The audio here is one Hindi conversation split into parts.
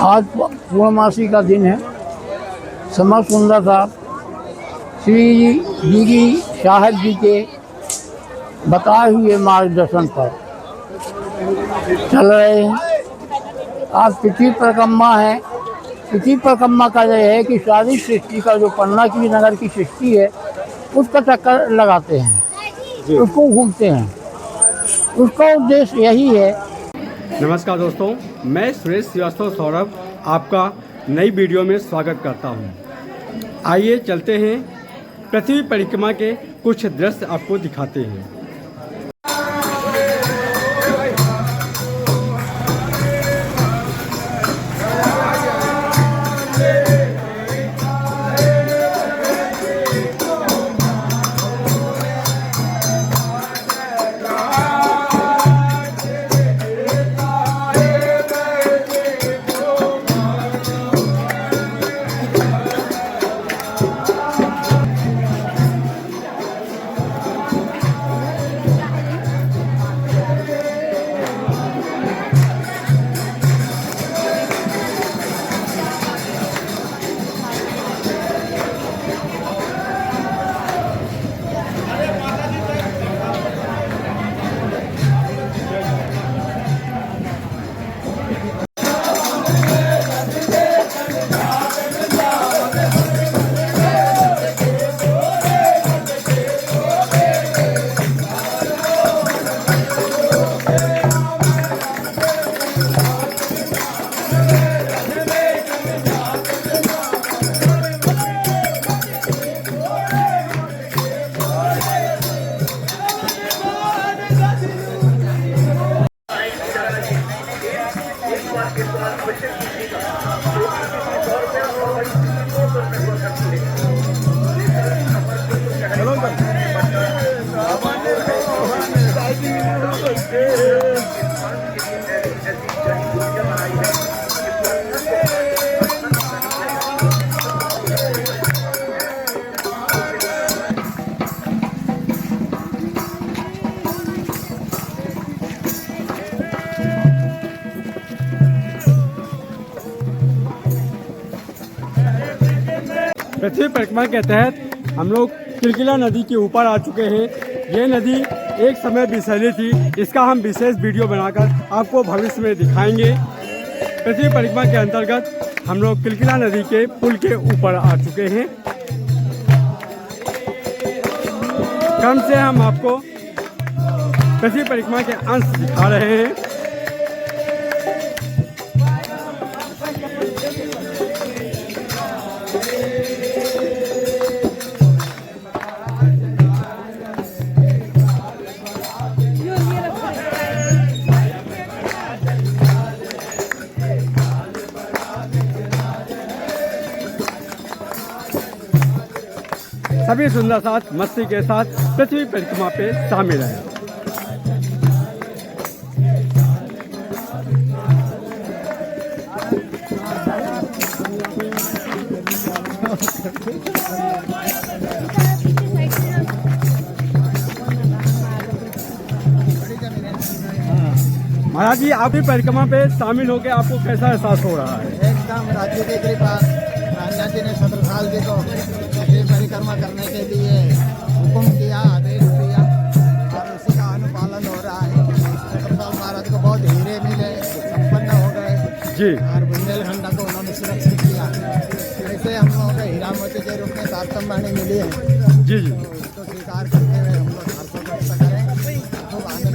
आज पूर्णमासी का दिन है। समस्त सुंदर साहब श्री जी की साहब जी के बताए हुए मार्गदर्शन पर चल रहे हैं। आज तिथि परिक्रमा है। तिथि परिक्रमा का यह है कि सारी सृष्टि का जो पन्ना की नगर की सृष्टि है उसका चक्कर लगाते हैं, उसको घूमते हैं। उसका उद्देश्य यही है। नमस्कार दोस्तों, मैं सुरेश श्रीवास्तव सौरभ आपका नई वीडियो में स्वागत करता हूं। आइए चलते हैं, पृथ्वी परिक्रमा के कुछ दृश्य आपको दिखाते हैं। पृथ्वी परिक्रमा के तहत हम लोग किलकिला नदी के ऊपर आ चुके हैं। ये नदी एक समय विषैली थी। इसका हम विशेष वीडियो बनाकर आपको भविष्य में दिखाएंगे। पृथ्वी परिक्रमा के अंतर्गत हम लोग किलकिला नदी के पुल के ऊपर आ चुके हैं। क्रम से हम आपको पृथ्वी परिक्रमा के अंश दिखा रहे हैं। सभी सुंदर साथ मस्ती के साथ पृथ्वी परिक्रमा पे शामिल है। महाराज जी, आप भी परिक्रमा पे शामिल होकर आपको कैसा एहसास हो रहा है? एकदम राज्य की कृपा। राजा जी ने 17 साल जी को परिक्रमा करने के लिए हुक्म किया, आदेश दिया और उसी का अनुपालन हो रहा है। 17 साल महाराज को बहुत हीरे मिले, संपन्न हो गए जी, और बुंदेलखंड को उन्होंने सुरक्षित किया। ऐसे हम लोगों को हीरा मोती के रूप में तारतम्बानी मिली है। जी जी, तो इसको स्वीकार करते हुए हम लोग हर्षों व्यक्त करें, खूब आनंद।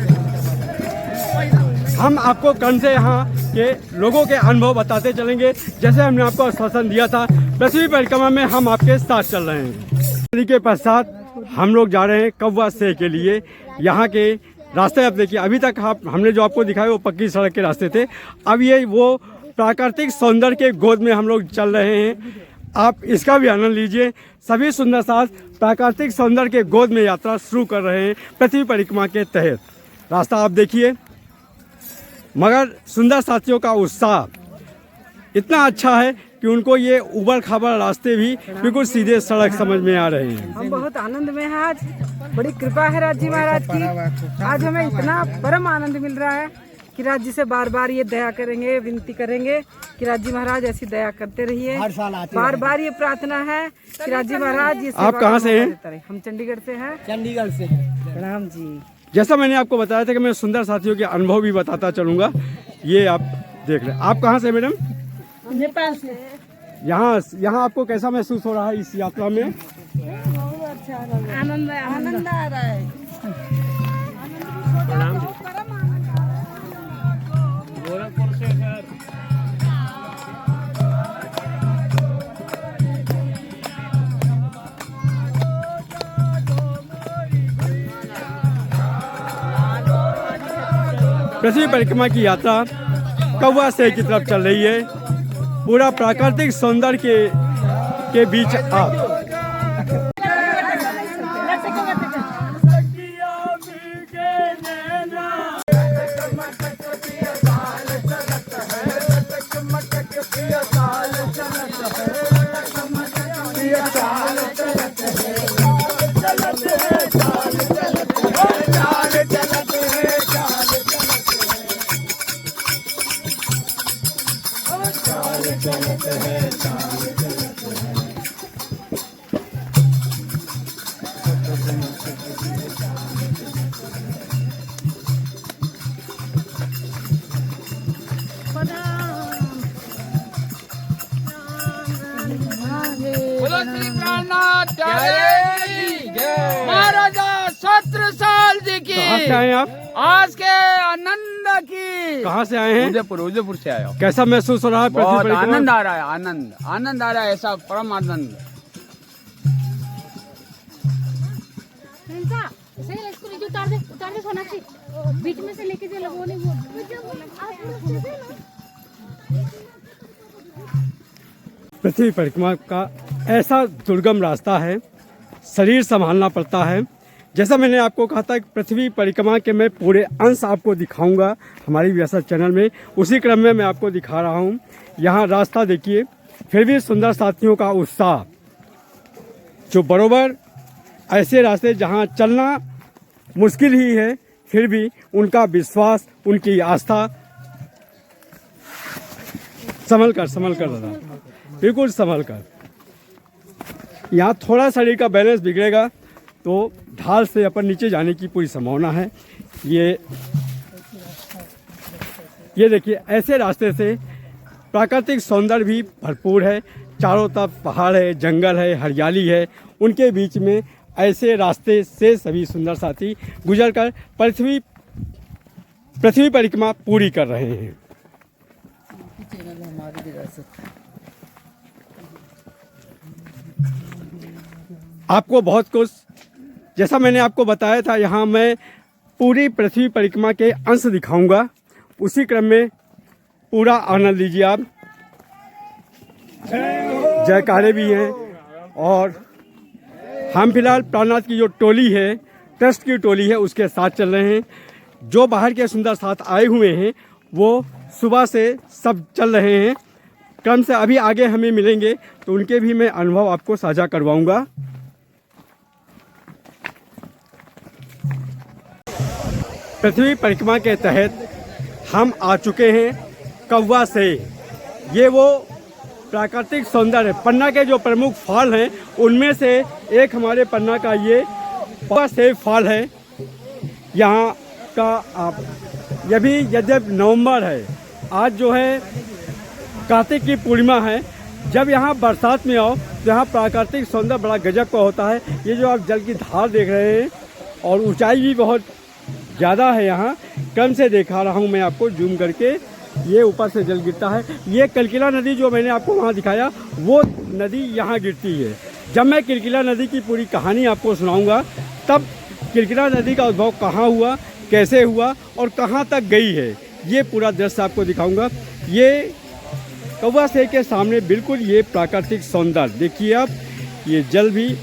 हम आपको कल से यहाँ के लोगों के अनुभव बताते चलेंगे। जैसे हमने आपको आश्वासन दिया था, पृथ्वी परिक्रमा में हम आपके साथ चल रहे हैं। नदी के पश्चात हम लोग जा रहे हैं कौवा से के लिए। यहाँ के रास्ते आप देखिए, अभी तक हमने जो आपको दिखाया वो पक्की सड़क के रास्ते थे। अब ये वो प्राकृतिक सौंदर्य के गोद में हम लोग चल रहे हैं। आप इसका भी आनंद लीजिए। सभी सुंदर साथ प्राकृतिक सौंदर्य के गोद में यात्रा शुरू कर रहे हैं पृथ्वी परिक्रमा के तहत। रास्ता आप देखिए, मगर सुंदर साथियों का उत्साह इतना अच्छा है कि उनको ये उबड़ खाबड़ रास्ते भी बिल्कुल सीधे सड़क समझ में आ रहे हैं। हम बहुत आनंद में हैं। आज बड़ी कृपा है राज जी महाराज की। आज हमें इतना परम आनंद मिल रहा है। कि राज जी से बार बार ये दया करेंगे, विनती करेंगे कि राज जी महाराज ऐसी दया करते रहिए। हर साल आते बार बार ये प्रार्थना है कि राज जी महाराज ये आप कहाँ से हैं? हम चंडीगढ़ से हैं। चंडीगढ़ से। प्रणाम जी। जैसा मैंने आपको बताया था कि मैं सुंदर साथियों के अनुभव भी बताता चलूँगा, ये आप देख रहे हैं। आप कहाँ से मैडम? नेपाल से। यहाँ आपको कैसा महसूस हो रहा है इस यात्रा में? बहुत अच्छा आनंद आ रहा है। पृथ्वी परिक्रमा की यात्रा कौवा से की तरफ चल रही है। पूरा प्राकृतिक सौंदर्य के बीच आप महाराजा 17 साल जी की कहाँ से आए हैं आप? आज के आनंद की। कहाँ से आए हैं? उदयपुर से आया हूँ। कैसा महसूस हो रहा है पृथ्वी बहुत परिक्रमा? आनंद आ रहा है, आनंद आ रहा है, ऐसा परम आनंद। उतार दे सोनाक्षी, बीच में से लेके चलो, वो नहीं पृथ्वी परिक्रमा का ऐसा दुर्गम रास्ता है, शरीर संभालना पड़ता है। जैसा मैंने आपको कहा था कि पृथ्वी परिक्रमा के मैं पूरे अंश आपको दिखाऊंगा हमारी व्यासा चैनल में, उसी क्रम में मैं आपको दिखा रहा हूं। यहाँ रास्ता देखिए, फिर भी सुंदर साथियों का उत्साह, जो बरोबर ऐसे रास्ते जहाँ चलना मुश्किल ही है, फिर भी उनका विश्वास, उनकी आस्था। संभल कर दादा, बिल्कुल संभल कर। यहाँ थोड़ा शरीर का बैलेंस बिगड़ेगा तो ढाल से अपन नीचे जाने की पूरी संभावना है। ये देखिए, ऐसे रास्ते से प्राकृतिक सौंदर्य भी भरपूर है। चारों तरफ पहाड़ है, जंगल है, हरियाली है। उनके बीच में ऐसे रास्ते से सभी सुंदर साथी गुजरकर पृथ्वी परिक्रमा पूरी कर रहे हैं। आपको बहुत कुछ, जैसा मैंने आपको बताया था, यहाँ मैं पूरी पृथ्वी परिक्रमा के अंश दिखाऊंगा। उसी क्रम में पूरा आनंद लीजिए आप। जयकारे भी हैं और हम फिलहाल प्राणनाथ की जो टोली है, ट्रस्ट की टोली है, उसके साथ चल रहे हैं। जो बाहर के सुंदर साथ आए हुए हैं वो सुबह से सब चल रहे हैं। क्रम से अभी आगे हमें मिलेंगे तो उनके भी मैं अनुभव आपको साझा करवाऊंगा। पृथ्वी परिक्रमा के तहत हम आ चुके हैं कौवा से। ये वो प्राकृतिक सौंदर्य, पन्ना के जो प्रमुख फॉल हैं उनमें से एक हमारे पन्ना का ये कौवा से फॉल है। यहाँ का आप, यह भी यद्यप नवंबर है, आज जो है कार्तिक की पूर्णिमा है। जब यहाँ बरसात में आओ तो यहाँ प्राकृतिक सौंदर्य बड़ा गजब का होता है। ये जो आप जल की धार देख रहे हैं और ऊंचाई भी बहुत ज़्यादा है। यहाँ क्रम से दिखा रहा हूँ मैं आपको जूम करके, ये ऊपर से जल गिरता है। ये किलकिला नदी जो मैंने आपको वहाँ दिखाया, वो नदी यहाँ गिरती है। जब मैं किलकिला नदी की पूरी कहानी आपको सुनाऊंगा, तब किलकिला नदी का उद्भव कहाँ हुआ, कैसे हुआ और कहाँ तक गई है, ये पूरा दृश्य आपको दिखाऊंगा। ये कौवा से के सामने बिल्कुल ये प्राकृतिक सौंदर्य देखिए आप, ये जल भी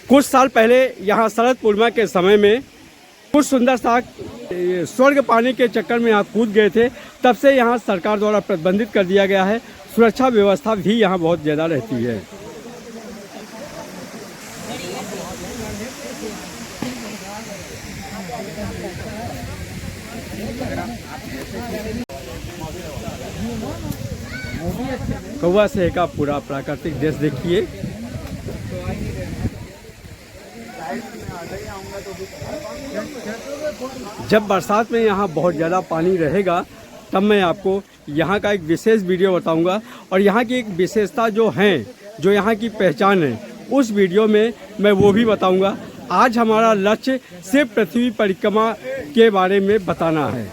कुछ साल पहले यहाँ शरद पूर्णिमा के समय में कुछ सुंदर सा स्वर्ग पाने के चक्कर में यहाँ कूद गए थे। तब से यहाँ सरकार द्वारा प्रतिबंधित कर दिया गया है। सुरक्षा व्यवस्था भी यहाँ बहुत ज़्यादा रहती है। कौवा से का पूरा प्राकृतिक दृश्य देखिए। जब बरसात में यहाँ बहुत ज़्यादा पानी रहेगा तब मैं आपको यहाँ का एक विशेष वीडियो बताऊंगा और यहाँ की एक विशेषता जो है, जो यहाँ की पहचान है, उस वीडियो में मैं वो भी बताऊंगा। आज हमारा लक्ष्य सिर्फ पृथ्वी परिक्रमा के बारे में बताना है।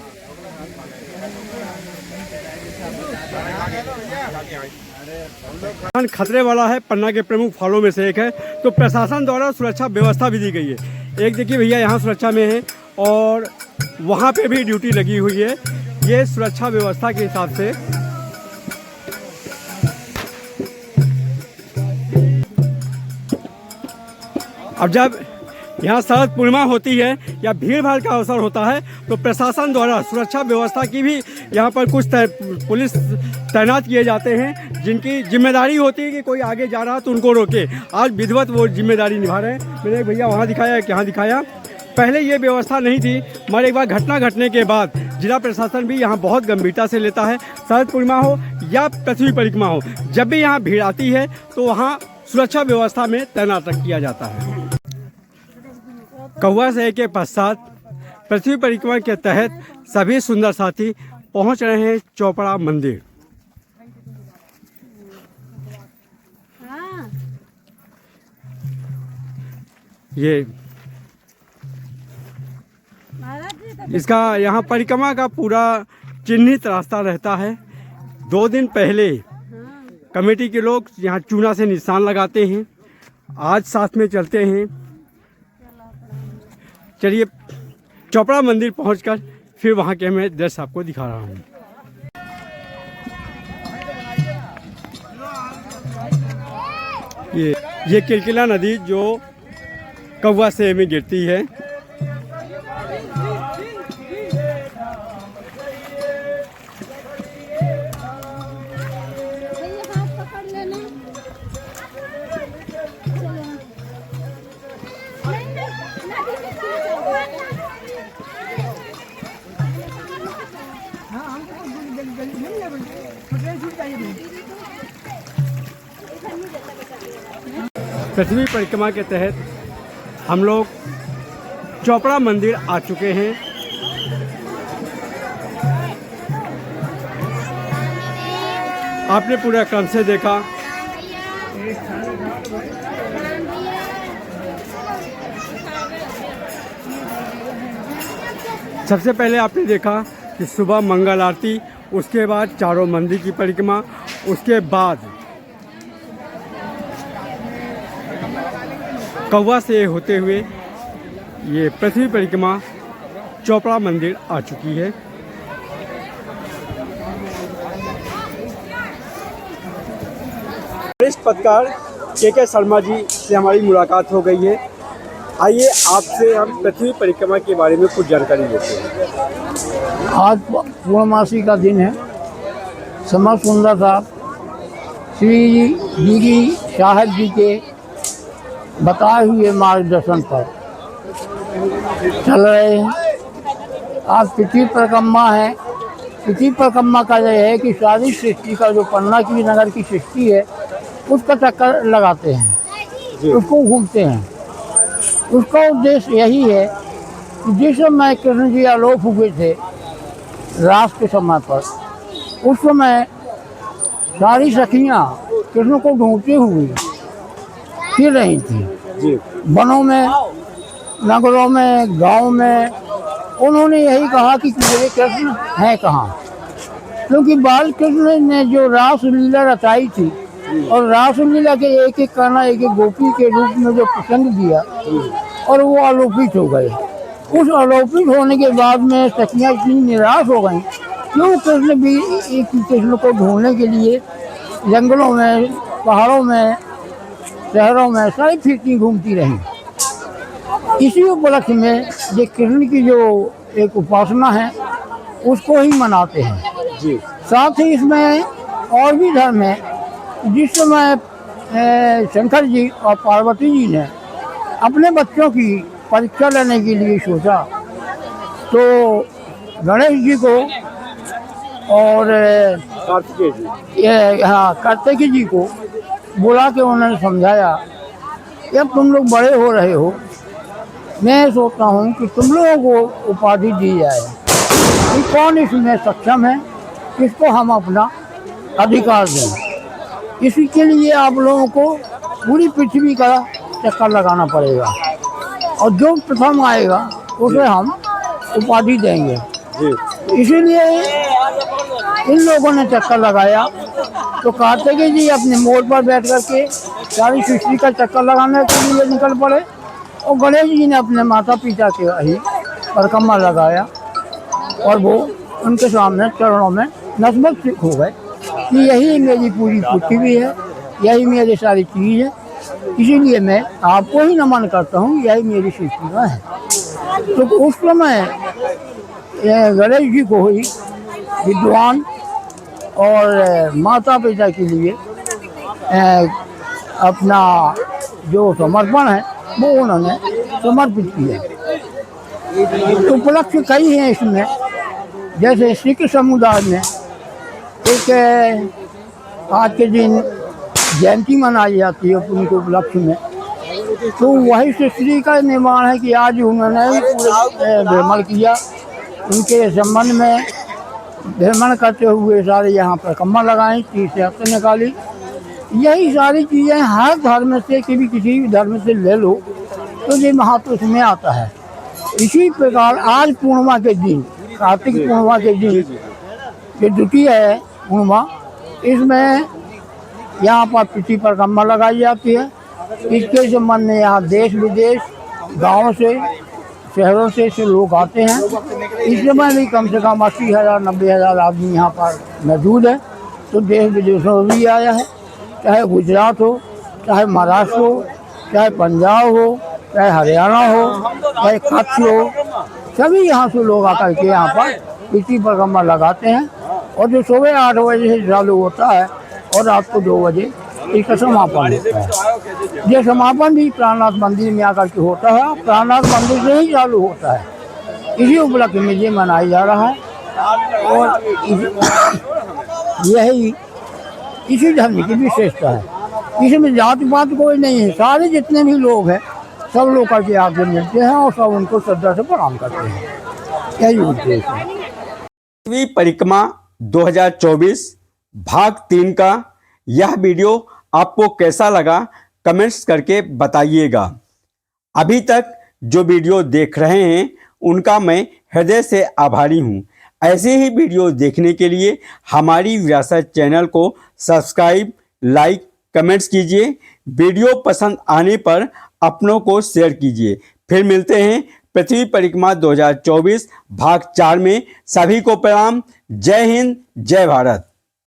खतरे वाला है, पन्ना के प्रमुख फॉलों में से एक है, तो प्रशासन द्वारा सुरक्षा व्यवस्था भी दी गई है। एक देखिए भैया यहाँ सुरक्षा में है और वहाँ पे भी ड्यूटी लगी हुई है। ये सुरक्षा व्यवस्था के हिसाब से अब जब यहाँ शरद पूर्णिमा होती है या भीड़ भाड़ का अवसर होता है तो प्रशासन द्वारा सुरक्षा व्यवस्था की भी यहाँ पर कुछ पुलिस तैनात किए जाते हैं, जिनकी जिम्मेदारी होती है कि कोई आगे जा रहा तो उनको रोके। आज विधिवत वो जिम्मेदारी निभा रहे हैं। मैंने एक भैया वहाँ दिखाया, यहाँ दिखाया। पहले ये व्यवस्था नहीं थी, मगर एक बार घटना घटने के बाद जिला प्रशासन भी यहाँ बहुत गंभीरता से लेता है। शरद पूर्णिमा हो या पृथ्वी परिक्रमा हो, जब भी यहाँ भीड़ आती है तो वहाँ सुरक्षा व्यवस्था में तैनात किया जाता है। कौवा से के पश्चात पृथ्वी परिक्रमा के तहत सभी सुंदर साथी पहुँच रहे हैं चौपड़ा मंदिर। ये इसका यहाँ परिक्रमा का पूरा चिन्हित रास्ता रहता है। 2 दिन पहले कमेटी के लोग यहाँ चूना से निशान लगाते हैं। आज साथ में चलते हैं। चलिए चौपड़ा मंदिर पहुंचकर फिर वहाँ के मैं दृश्य आपको दिखा रहा हूँ। ये किलकिला नदी जो कौवा से में गिरती है। पृथ्वी परिक्रमा के तहत हम लोग चौपड़ा मंदिर आ चुके हैं। आपने पूरा क्रम से देखा। सबसे पहले आपने देखा कि सुबह मंगल आरती, उसके बाद चारों मंदिर की परिक्रमा, उसके बाद कौवा से होते हुए ये पृथ्वी परिक्रमा चौपड़ा मंदिर आ चुकी है। वरिष्ठ पत्रकार के शर्मा जी से हमारी मुलाकात हो गई है। आइए आपसे हम पृथ्वी परिक्रमा के बारे में कुछ जानकारी लेते हैं। आज पूर्णमासी का दिन है। समय सुंदर था। श्री जी की साहब जी के बताए हुए मार्गदर्शन पर चल रहे हैं। आज पृथ्वी परिक्रमा है। पृथ्वी परिक्रमा का यह है कि सारी सृष्टि का जो पन्ना की नगर की सृष्टि है उसका चक्कर लगाते हैं, उसको घूमते हैं। उसका उद्देश्य यही है कि जिस समय कृष्ण जी आलोक हुए थे रास के समय पर, उस समय सारी सखियाँ कृष्ण को ढूंढते हुए फिर रही थी। वनों में, नगरों में, गांव में। उन्होंने यही कहा कि मेरे कृष्ण हैं कहाँ, क्योंकि बाल कृष्ण ने जो रास लीला रचाई थी और रास लीला के एक एक काना एक एक गोपी के रूप में जो प्रसंग दिया और वो आलोकित हो गए। उस आलोकित होने के बाद में सखियाँ इतनी निराश हो गई क्यों कृष्ण भी एक कृष्ण को ढूंढने के लिए जंगलों में, पहाड़ों में, शहरों में सारी फिरती घूमती रही। इसी उपलक्ष्य में ये कृष्ण की जो एक उपासना है उसको ही मनाते हैं। जी साथ ही इसमें और भी धर्म है। जिस समय शंकर जी और पार्वती जी ने अपने बच्चों की परीक्षा लेने के लिए सोचा, तो गणेश जी को और कार्तिकेय जी कार्तिकेय जी को बुला के उन्होंने समझाया कि अब तुम लोग बड़े हो रहे हो, मैं सोचता हूँ कि तुम लोगों को उपाधि दी जाए कि कौन इसमें सक्षम है, किसको हम अपना अधिकार दें। इसी के लिए आप लोगों को पूरी पृथ्वी का चक्कर लगाना पड़ेगा और जो प्रथम आएगा उसे हम उपाधि देंगे। इसीलिए इन लोगों ने चक्कर लगाया। तो कार्तिकेय जी अपने मोड़ पर बैठ करके सारी सृष्टि का चक्कर लगाने के लिए निकल पड़े और गणेश जी ने अपने माता पिता के ही परिक्रमा लगाया और वो उनके सामने चरणों में नतमस्तक हो गए कि यही मेरी पूरी पृथ्वी है, यही मेरी सारी चीज़ है, इसीलिए मैं आपको ही नमन करता हूँ, यही मेरी सृष्टि का है। तो उस समय गणेश जी को ही विद्वान और माता पिता के लिए अपना जो समर्पण है वो उन्होंने समर्पित किया। तो उपलक्ष्य कई हैं इसमें, जैसे सिख समुदाय में एक आज के दिन जयंती मनाई जाती है उनके उपलक्ष्य में। तो वही सृष्टि का निर्माण है कि आज उन्होंने पूरे भ्रमण किया, उनके संबंध में भ्रमण करते हुए सारे यहाँ पर परिक्रमा लगाई, तीर्थ यात्रा निकाली। यही सारी चीज़ें हर धर्म से किसी भी धर्म से ले लो तो ये महत्व उसमें आता है। इसी प्रकार आज पूर्णिमा के दिन, कार्तिक पूर्णिमा के दिन जो द्वितीय है पूर्णिमा, इसमें यहाँ पर पृथ्वी परिक्रमा लगाई जाती है। इसके संबंध में यहाँ देश विदेश गाँव से शहरों से लोग आते हैं। इस समय भी कम से कम 80,000 90,000 आदमी यहाँ पर मौजूद है। तो देश विदेशों में भी आया है, चाहे गुजरात हो, चाहे महाराष्ट्र हो, चाहे पंजाब हो, चाहे हरियाणा हो, चाहे कच्छ हो, सभी यहाँ से लोग आकर के यहाँ पर पृथ्वी परिक्रमा लगाते हैं। और जो सुबह 8 बजे से चालू होता है और रात को 2 बजे इसका समापन होता है। ये समापन भी प्राणनाथ मंदिर में आकर के होता है, प्राणनाथ मंदिर से ही चालू होता है। इसी उपलक्ष्य में ये मनाया जा रहा है और यही इसी धर्म की विशेषता है। इसमें जाति पात कोई नहीं है, सारे जितने भी लोग हैं सब लोग करके आगे मिलते हैं और सब उनको श्रद्धा से प्रणाम करते हैं। यही उद्देश्य है। पृथ्वी परिक्रमा 2024 भाग 3 का यह वीडियो आपको कैसा लगा कमेंट्स करके बताइएगा। अभी तक जो वीडियो देख रहे हैं उनका मैं हृदय से आभारी हूं। ऐसे ही वीडियो देखने के लिए हमारी विरासत चैनल को सब्सक्राइब, लाइक, कमेंट्स कीजिए। वीडियो पसंद आने पर अपनों को शेयर कीजिए। फिर मिलते हैं पृथ्वी परिक्रमा 2024 भाग 4 में। सभी को प्रणाम। जय हिंद, जय भारत।